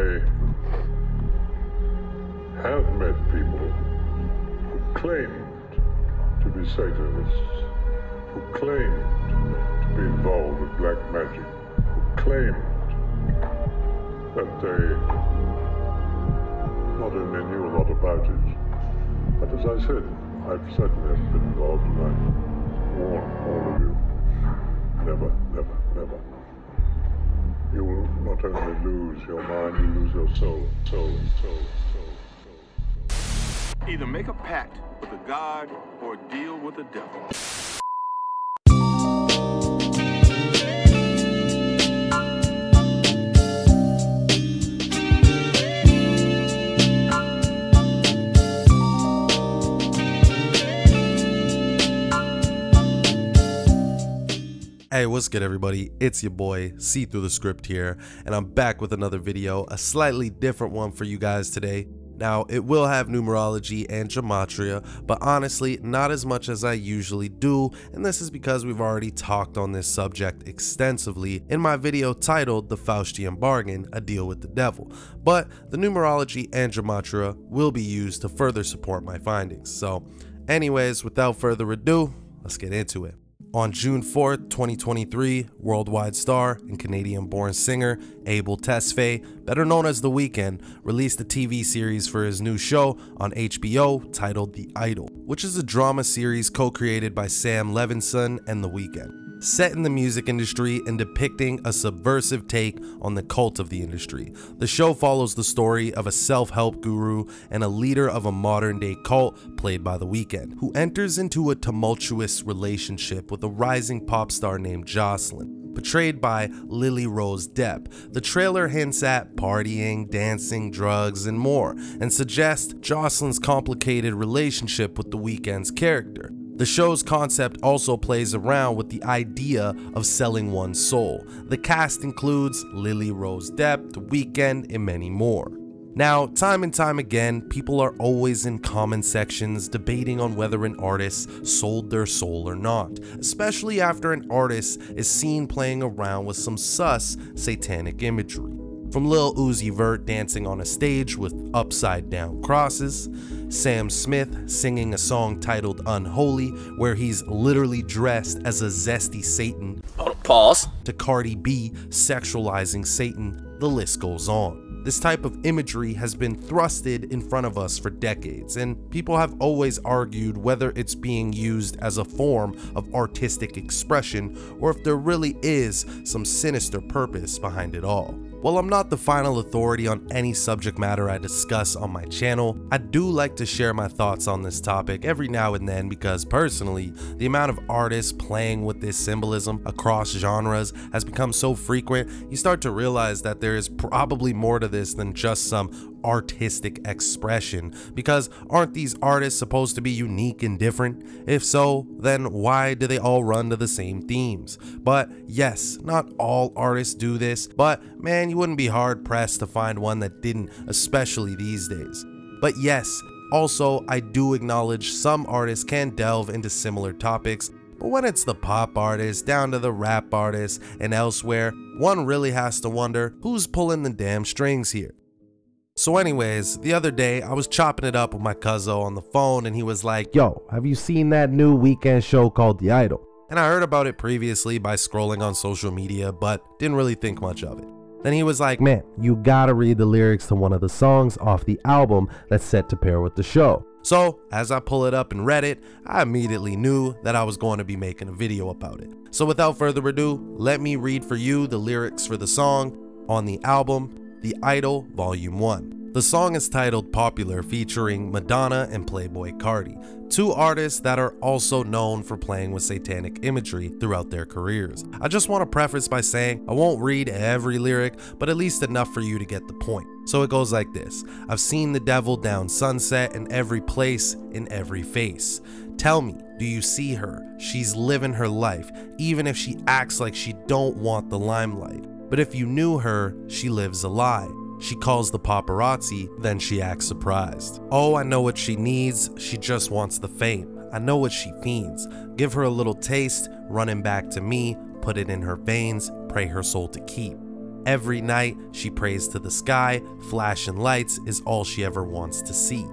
I have met people who claimed to be Satanists, who claimed to be involved with black magic, who claimed that they not only knew a lot about it, but as I said, I've certainly been involved, and I warn all of you, never, never, never. You will not only lose your mind, you lose your soul. Either make a pact with a god or deal with the devil. Hey, what's good everybody? It's your boy Seethruthescript here, and I'm back with another video, a slightly different one for you guys today. Now, it will have numerology and gematria, but honestly, not as much as I usually do, and this is because we've already talked on this subject extensively in my video titled The Faustian Bargain, A Deal with the Devil. But the numerology and gematria will be used to further support my findings. So anyways, without further ado, let's get into it. On June 4th, 2023, worldwide star and Canadian-born singer Abel Tesfaye, better known as The Weeknd, released a TV series for his new show on HBO titled The Idol, which is a drama series co-created by Sam Levinson and The Weeknd. Set in the music industry and depicting a subversive take on the cult of the industry. The show follows the story of a self-help guru and a leader of a modern-day cult played by The Weeknd, who enters into a tumultuous relationship with a rising pop star named Jocelyn, portrayed by Lily Rose Depp. The trailer hints at partying, dancing, drugs, and more, and suggests Jocelyn's complicated relationship with The Weeknd's character. The show's concept also plays around with the idea of selling one's soul. The cast includes Lily Rose Depp, The Weeknd, and many more. Now, time and time again, people are always in comment sections debating on whether an artist sold their soul or not, especially after an artist is seen playing around with some sus satanic imagery. From Lil Uzi Vert dancing on a stage with upside down crosses, Sam Smith singing a song titled Unholy where he's literally dressed as a zesty Satan, Pause, to Carti B sexualizing Satan, the list goes on. This type of imagery has been thrusted in front of us for decades, and people have always argued whether it's being used as a form of artistic expression or if there really is some sinister purpose behind it all. While I'm not the final authority on any subject matter I discuss on my channel, I do like to share my thoughts on this topic every now and then because personally, the amount of artists playing with this symbolism across genres has become so frequent, you start to realize that there is probably more to this than just some artistic expression, because aren't these artists supposed to be unique and different? If so, then why do they all run to the same themes? But yes, not all artists do this, but man, you wouldn't be hard pressed to find one that didn't, especially these days. But yes, also I do acknowledge some artists can delve into similar topics, but when it's the pop artists down to the rap artists and elsewhere, one really has to wonder who's pulling the damn strings here. So anyways, the other day I was chopping it up with my cuzzo on the phone and he was like, "Yo, have you seen that new Weeknd show called The Idol?" And I heard about it previously by scrolling on social media, but didn't really think much of it. Then he was like, "Man, you gotta read the lyrics to one of the songs off the album that's set to pair with the show." So as I pull it up and read it, I immediately knew that I was going to be making a video about it. So without further ado, let me read for you the lyrics for the song on the album The Idol Volume 1. The song is titled Popular, featuring Madonna and Playboi Carti, two artists that are also known for playing with satanic imagery throughout their careers. I just want to preface by saying I won't read every lyric, but at least enough for you to get the point. So it goes like this. "I've seen the devil down Sunset in every place, in every face. Tell me, do you see her? She's living her life, even if she acts like she don't want the limelight. But if you knew her, she lives a lie. She calls the paparazzi, then she acts surprised. Oh, I know what she needs, she just wants the fame. I know what she fiends. Give her a little taste, running back to me, put it in her veins, pray her soul to keep. Every night she prays to the sky, flashing lights is all she ever wants to see.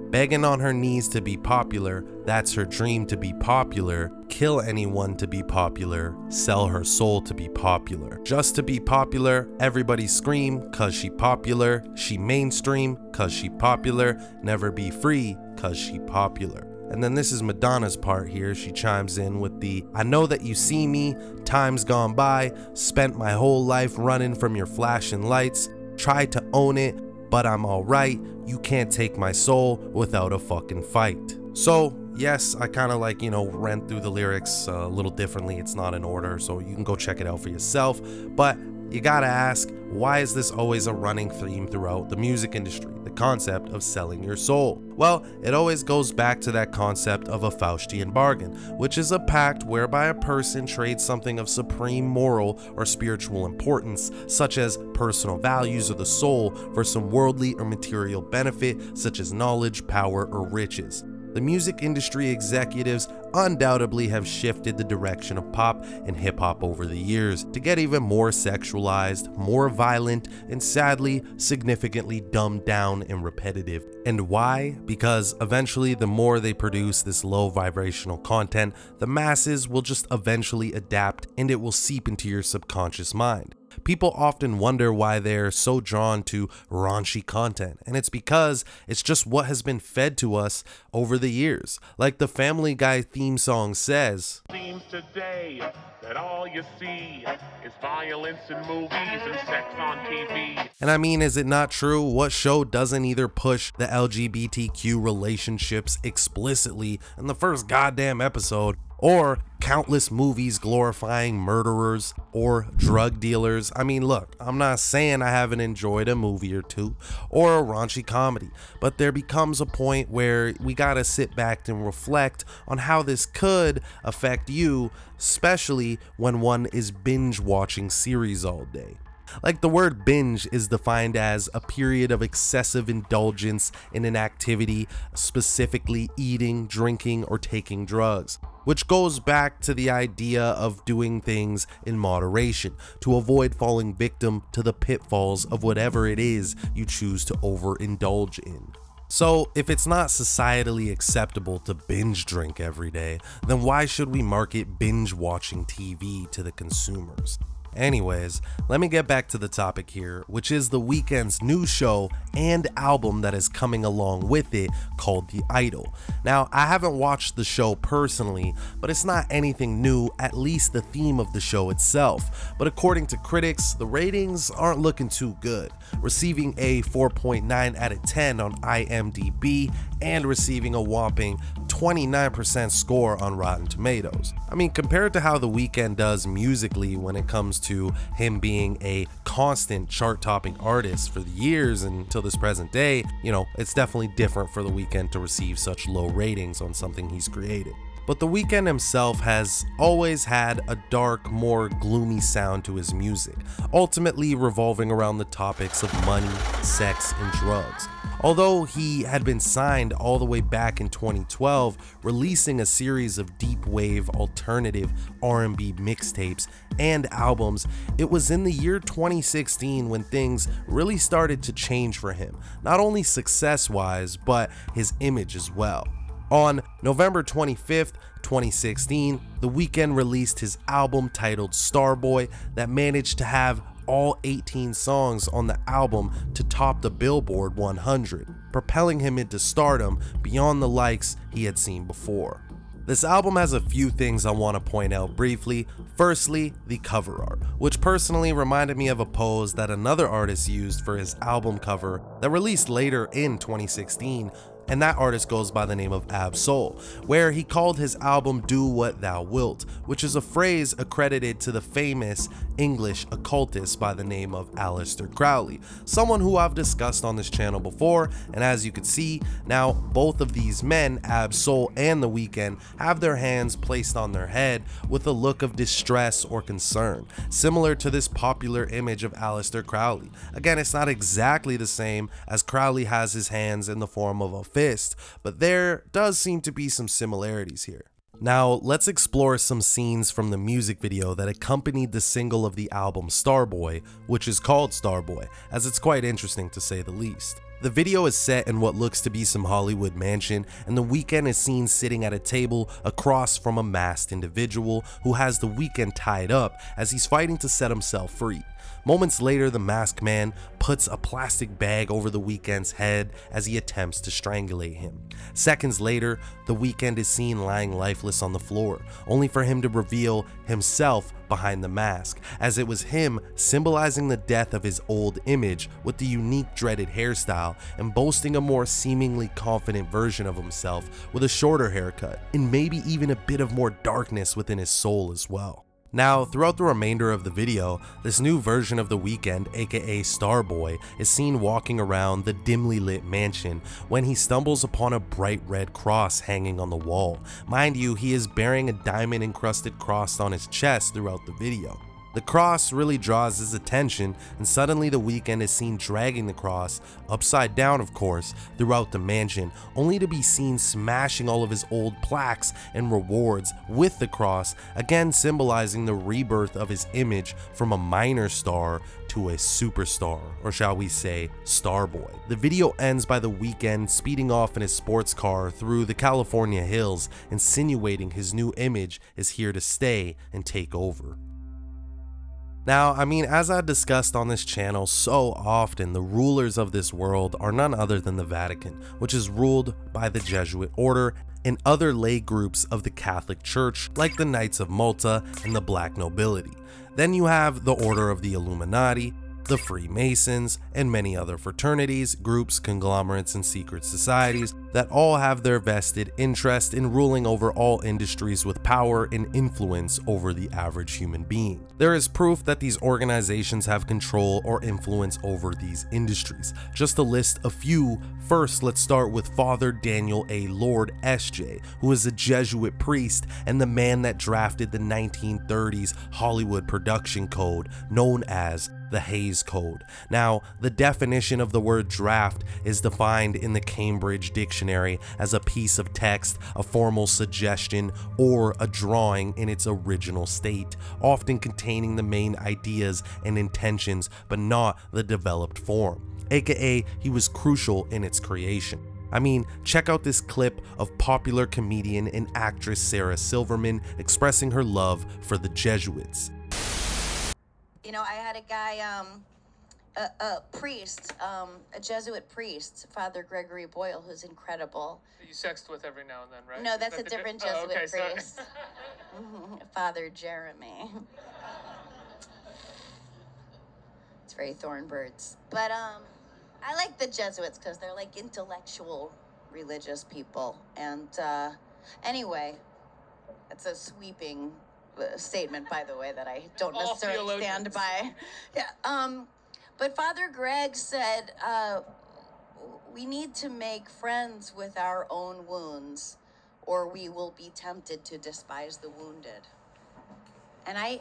Begging on her knees to be popular, that's her dream to be popular. Kill anyone to be popular, sell her soul to be popular. Just to be popular, everybody scream, cause she popular. She mainstream, cause she popular. Never be free, cause she popular. And then this is Madonna's part here. She chimes in with the, I know that you see me, time's gone by, spent my whole life running from your flashing lights, tried to own it, but I'm alright, you can't take my soul without a fucking fight. So yes, I kind of like, ran through the lyrics a little differently. It's not in order, so you can go check it out for yourself. But you gotta ask, why is this always a running theme throughout the music industry? The concept of selling your soul. Well, it always goes back to that concept of a Faustian bargain, which is a pact whereby a person trades something of supreme moral or spiritual importance, such as personal values or the soul, for some worldly or material benefit, such as knowledge, power, or riches. The music industry executives undoubtedly have shifted the direction of pop and hip-hop over the years to get even more sexualized, more violent, and sadly, significantly dumbed down and repetitive. And why? Because eventually the more they produce this low vibrational content, the masses will just eventually adapt and it will seep into your subconscious mind. People often wonder why they're so drawn to raunchy content, and it's because it's just what has been fed to us over the years. Like the Family Guy theme song says, "Seems today that all you see is violence in movies and sex on TV." And I mean, is it not true? What show doesn't either push the LGBTQ relationships explicitly in the first goddamn episode, or countless movies glorifying murderers or drug dealers? I mean, look, I'm not saying I haven't enjoyed a movie or two or a raunchy comedy, but there becomes a point where we gotta sit back and reflect on how this could affect you, especially when one is binge watching series all day. Like, the word binge is defined as a period of excessive indulgence in an activity, specifically eating, drinking, or taking drugs, which goes back to the idea of doing things in moderation to avoid falling victim to the pitfalls of whatever it is you choose to overindulge in. So if it's not societally acceptable to binge drink every day, then why should we market binge watching TV to the consumers? Anyways, let me get back to the topic here, which is the Weeknd's new show and album that is coming along with it, called The Idol. Now, I haven't watched the show personally, but it's not anything new, at least the theme of the show itself. But according to critics, the ratings aren't looking too good, receiving a 4.9 out of 10 on IMDb and receiving a whopping 29% score on Rotten Tomatoes. I mean, compared to how The Weeknd does musically when it comes to him being a constant chart-topping artist for the years until this present day, it's definitely different for The Weeknd to receive such low ratings on something he's created. But The Weeknd himself has always had a dark, more gloomy sound to his music, ultimately revolving around the topics of money, sex, and drugs. Although he had been signed all the way back in 2012, releasing a series of deep wave alternative R&B mixtapes and albums, it was in the year 2016 when things really started to change for him, not only success-wise, but his image as well. On November 25th, 2016, The Weeknd released his album titled Starboy that managed to have all 18 songs on the album to top the Billboard 100, propelling him into stardom beyond the likes he had seen before. This album has a few things I want to point out briefly. Firstly, the cover art, which personally reminded me of a pose that another artist used for his album cover that released later in 2016, and that artist goes by the name of Ab-Soul, where he called his album Do What Thou Wilt, which is a phrase accredited to the famous English occultist by the name of Aleister Crowley, someone who I've discussed on this channel before. And as you can see, now both of these men, Ab-Soul and The Weeknd, have their hands placed on their head with a look of distress or concern, similar to this popular image of Aleister Crowley. Again, it's not exactly the same, as Crowley has his hands in the form of a fist, but there does seem to be some similarities here. Now, let's explore some scenes from the music video that accompanied the single of the album Starboy, which is called Starboy, as it's quite interesting to say the least. The video is set in what looks to be some Hollywood mansion, and The Weeknd is seen sitting at a table across from a masked individual who has The Weeknd tied up as he's fighting to set himself free. Moments later, the masked man puts a plastic bag over The Weeknd's head as he attempts to strangulate him. Seconds later, The Weeknd is seen lying lifeless on the floor, only for him to reveal himself behind the mask, as it was him symbolizing the death of his old image with the unique dreaded hairstyle and boasting a more seemingly confident version of himself with a shorter haircut and maybe even a bit of more darkness within his soul as well. Now, throughout the remainder of the video, this new version of The Weeknd, aka Starboy, is seen walking around the dimly lit mansion when he stumbles upon a bright red cross hanging on the wall. Mind you, he is bearing a diamond encrusted cross on his chest throughout the video. The cross really draws his attention, and suddenly The Weeknd is seen dragging the cross, upside down of course, throughout the mansion, only to be seen smashing all of his old plaques and rewards with the cross, again symbolizing the rebirth of his image from a minor star to a superstar, or shall we say, Starboy. The video ends by The Weeknd speeding off in his sports car through the California hills, insinuating his new image is here to stay and take over. Now, as I discussed on this channel so often, the rulers of this world are none other than the Vatican, which is ruled by the Jesuit order and other lay groups of the Catholic Church, like the Knights of Malta and the Black Nobility. Then you have the Order of the Illuminati, the Freemasons, and many other fraternities, groups, conglomerates, and secret societies that all have their vested interest in ruling over all industries with power and influence over the average human being. There is proof that these organizations have control or influence over these industries. Just to list a few, first let's start with Father Daniel A. Lord S.J., who is a Jesuit priest and the man that drafted the 1930s Hollywood production code known as the Hays Code. Now, the definition of the word draft is defined in the Cambridge Dictionary as a piece of text, a formal suggestion, or a drawing in its original state, often containing the main ideas and intentions, but not the developed form, aka he was crucial in its creation. Check out this clip of popular comedian and actress Sarah Silverman expressing her love for the Jesuits. You know, I had a guy, a priest, a Jesuit priest, Father Gregory Boyle, who's incredible. You sexed with every now and then, right? No, that's a different Jesuit priest. Sorry. Father Jeremy. It's very Thornbirds. But I like the Jesuits because they're like intellectual, religious people. And anyway, it's a sweeping statement, by the way, that I don't necessarily stand by. Yeah. But Father Greg said, we need to make friends with our own wounds, or we will be tempted to despise the wounded. And I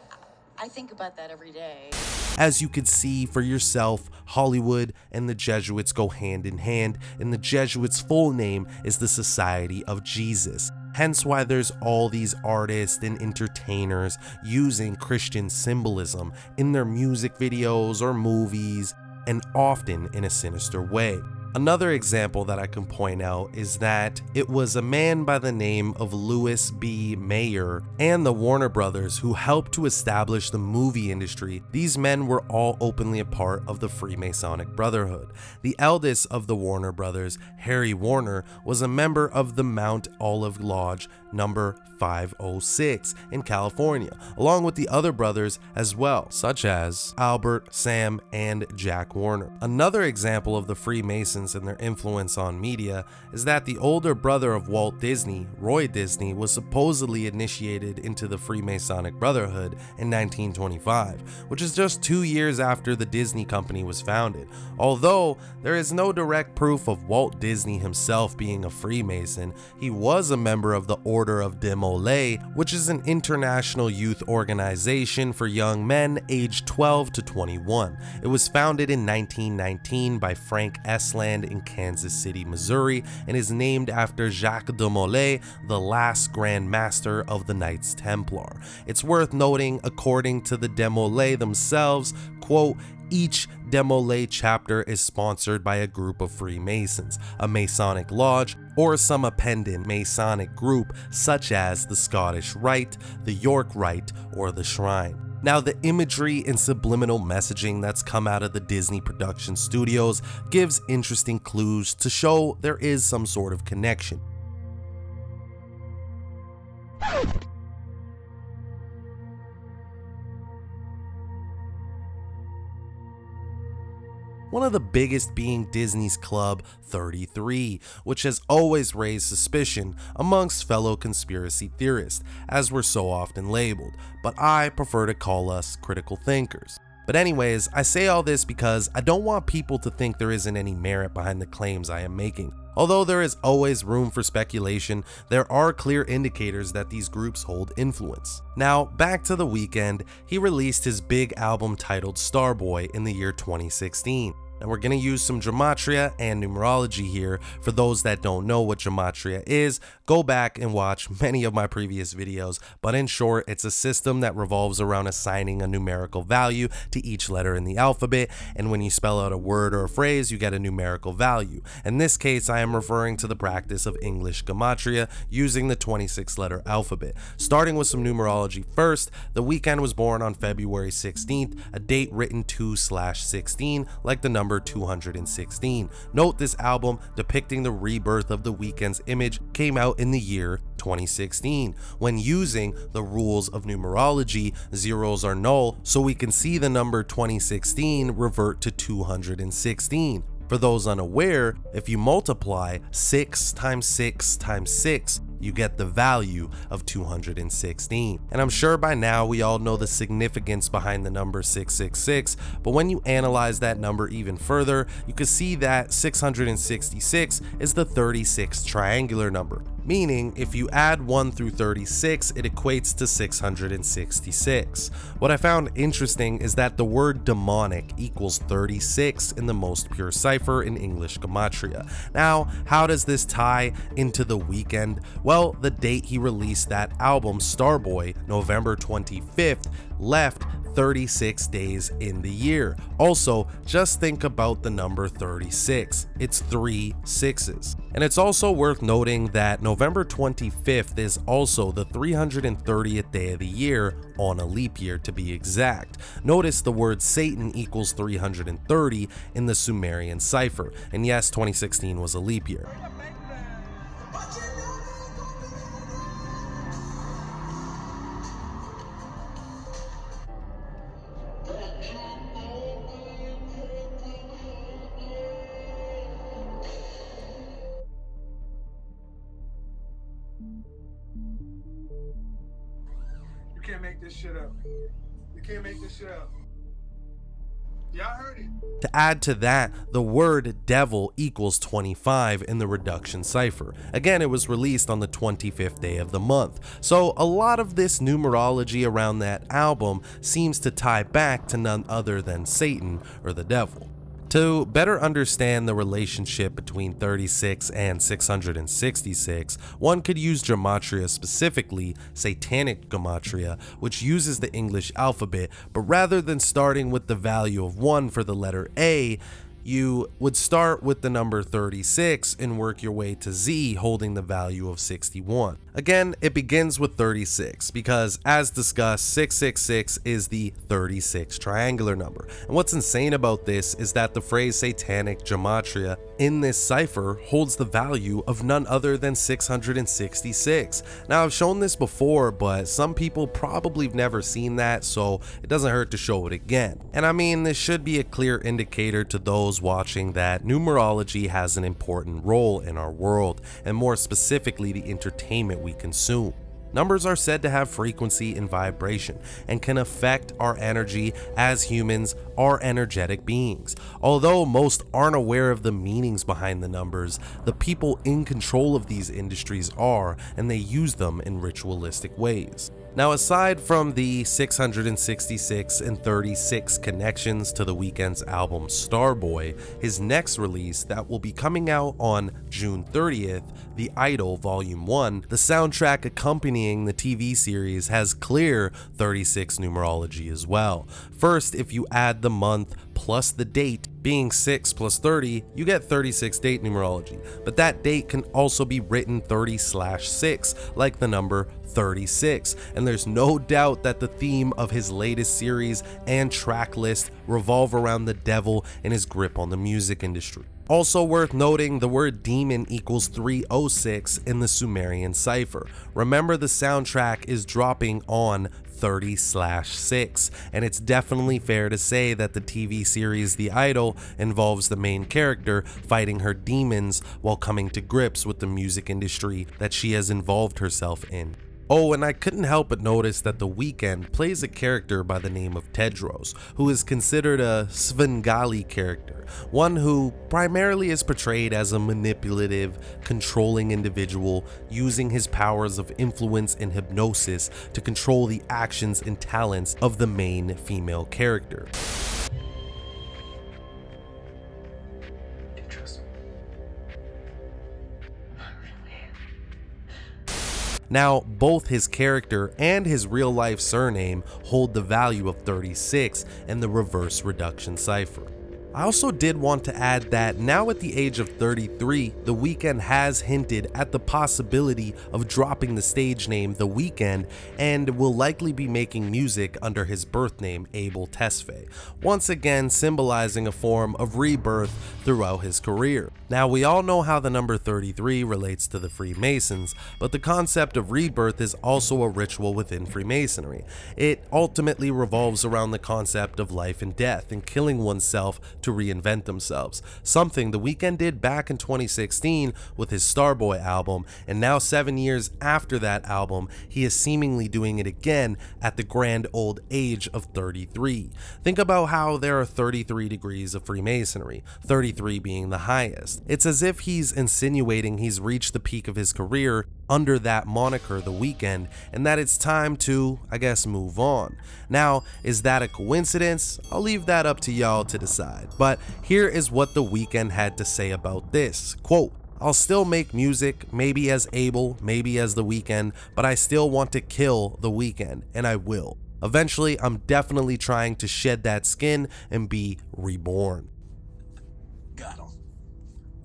think about that every day. As you could see for yourself, Hollywood and the Jesuits go hand in hand, and the Jesuits' full name is the Society of Jesus. Hence why there's all these artists and entertainers using Christian symbolism in their music videos or movies, and often in a sinister way. Another example that I can point out is that it was a man by the name of Louis B. Mayer and the Warner Brothers who helped to establish the movie industry. These men were all openly a part of the Freemasonic Brotherhood. The eldest of the Warner Brothers, Harry Warner, was a member of the Mount Olive Lodge number 506 in California, along with the other brothers as well, such as Albert, Sam, and Jack Warner. Another example of the Freemasons and their influence on media is that the older brother of Walt Disney, Roy Disney, was supposedly initiated into the Freemasonic Brotherhood in 1925, which is just 2 years after the Disney Company was founded. Although there is no direct proof of Walt Disney himself being a Freemason, he was a member of the Order of Demolay, which is an international youth organization for young men aged 12 to 21. It was founded in 1919 by Frank Esland land in Kansas City, Missouri, and is named after Jacques de Molay, the last Grand Master of the Knights Templar. It's worth noting, according to the de Molay themselves, quote, each de Molay chapter is sponsored by a group of Freemasons, a Masonic lodge, or some appendant Masonic group such as the Scottish Rite, the York Rite, or the Shrine. Now, the imagery and subliminal messaging that's come out of the Disney production studios gives interesting clues to show there is some sort of connection. One of the biggest being Disney's Club 33, which has always raised suspicion amongst fellow conspiracy theorists, as we're so often labeled, but I prefer to call us critical thinkers. But anyways, I say all this because I don't want people to think there isn't any merit behind the claims I am making. Although there is always room for speculation, there are clear indicators that these groups hold influence. Now, back to The Weeknd. He released his big album titled Starboy in the year 2016. And we're going to use some gematria and numerology here. For those that don't know what gematria is, go back and watch many of my previous videos, but in short, it's a system that revolves around assigning a numerical value to each letter in the alphabet, and when you spell out a word or a phrase, you get a numerical value. In this case, I am referring to the practice of English gematria using the 26-letter alphabet. Starting with some numerology first, The Weeknd was born on February 16th, a date written 2/16, like the number 216. Note this album depicting the rebirth of The Weeknd's image came out in the year 2016. When using the rules of numerology, zeros are null, so we can see the number 2016 revert to 216. For those unaware, if you multiply 6 times 6 times 6, you get the value of 216. And I'm sure by now we all know the significance behind the number 666, but when you analyze that number even further, you can see that 666 is the 36th triangular number. Meaning, if you add 1 through 36, it equates to 666. What I found interesting is that the word demonic equals 36 in the most pure cipher in English gematria. Now, how does this tie into The Weeknd? Well, the date he released that album, Starboy, November 25th, left 36 days in the year. Also, just think about the number 36. It's 3 6s. And it's also worth noting that November 25th is also the 330th day of the year, on a leap year to be exact. Notice the word Satan equals 330 in the Sumerian cipher. And yes, 2016 was a leap year. You can't make this shit up. You can't make this shit up. Y'all heard it. To add to that, the word devil equals 25 in the reduction cipher. Again, it was released on the 25th day of the month. So a lot of this numerology around that album seems to tie back to none other than Satan or the devil. To better understand the relationship between 36 and 666, one could use gematria, specifically satanic gematria, which uses the English alphabet, but rather than starting with the value of 1 for the letter A, you would start with the number 36 and work your way to Z, holding the value of 61. Again, it begins with 36 because, as discussed, 666 is the 36th triangular number. And what's insane about this is that the phrase satanic gematria in this cipher holds the value of none other than 666. Now, I've shown this before, but some people probably have never seen that, so it doesn't hurt to show it again. And I mean, this should be a clear indicator to those watching that numerology has an important role in our world, and more specifically the entertainment we consume. Numbers are said to have frequency and vibration and can affect our energy, as humans are energetic beings. Although most aren't aware of the meanings behind the numbers, the people in control of these industries are, and they use them in ritualistic ways. Now, aside from the 666 and 36 connections to the Weeknd's album Starboy, his next release that will be coming out on June 30th, The Idol Volume 1, the soundtrack accompanying the TV series has clear 36 numerology as well. First, if you add the month plus the date, being 6 plus 30, you get 36 date numerology, but that date can also be written 30/6, like the number 36, and there's no doubt that the theme of his latest series and track list revolve around the devil and his grip on the music industry. Also worth noting, the word demon equals 306 in the Sumerian cipher. Remember, the soundtrack is dropping on 30/6, and it's definitely fair to say that the TV series The Idol involves the main character fighting her demons while coming to grips with the music industry that she has involved herself in. Oh, and I couldn't help but notice that The Weeknd plays a character by the name of Tedros, who is considered a Svengali character, one who primarily is portrayed as a manipulative, controlling individual using his powers of influence and hypnosis to control the actions and talents of the main female character. Now, both his character and his real-life surname hold the value of 36 in the reverse reduction cipher. I also did want to add that now at the age of 33, The Weeknd has hinted at the possibility of dropping the stage name The Weeknd and will likely be making music under his birth name Abel Tesfaye, once again symbolizing a form of rebirth throughout his career. Now, we all know how the number 33 relates to the Freemasons, but the concept of rebirth is also a ritual within Freemasonry. It ultimately revolves around the concept of life and death and killing oneself to reinvent themselves, something The Weeknd did back in 2016 with his Starboy album, and now 7 years after that album, he is seemingly doing it again at the grand old age of 33. Think about how there are 33 degrees of Freemasonry, 33 being the highest. It's as if he's insinuating he's reached the peak of his career under that moniker, The Weeknd, and that it's time to, I guess, move on. Now, is that a coincidence? I'll leave that up to y'all to decide. But here is what The Weeknd had to say about this. Quote, "I'll still make music, maybe as Abel, maybe as The Weeknd, but I still want to kill The Weeknd, and I will. Eventually, I'm definitely trying to shed that skin and be reborn." Got him.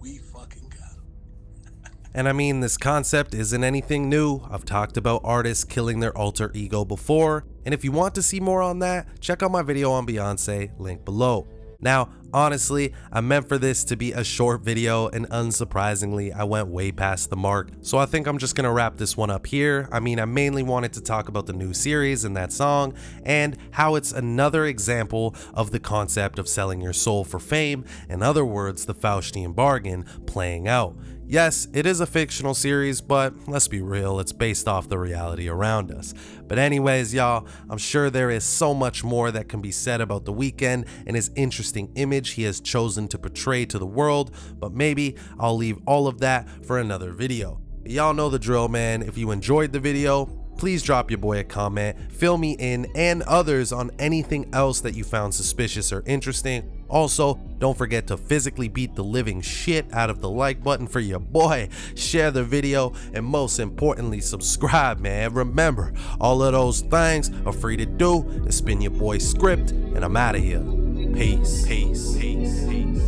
We fucking got him. And I mean, this concept isn't anything new. I've talked about artists killing their alter ego before, and if you want to see more on that, check out my video on Beyonce, link below. Now, honestly, I meant for this to be a short video, and unsurprisingly, I went way past the mark, so I think I'm just gonna wrap this one up here. I mean, I mainly wanted to talk about the new series and that song, and how it's another example of the concept of selling your soul for fame, in other words, the Faustian bargain, playing out. Yes, it is a fictional series, but let's be real, it's based off the reality around us. But anyways, y'all, I'm sure there is so much more that can be said about The Weeknd and his interesting image he has chosen to portray to the world, but maybe I'll leave all of that for another video. Y'all know the drill, man. If you enjoyed the video, please drop your boy a comment, fill me in and others on anything else that you found suspicious or interesting. Also, don't forget to physically beat the living shit out of the like button for your boy, share the video, and most importantly, subscribe, man. Remember, all of those things are free to do. It's been your boy Script, and I'm out of here. Peace. Peace. Peace. Peace.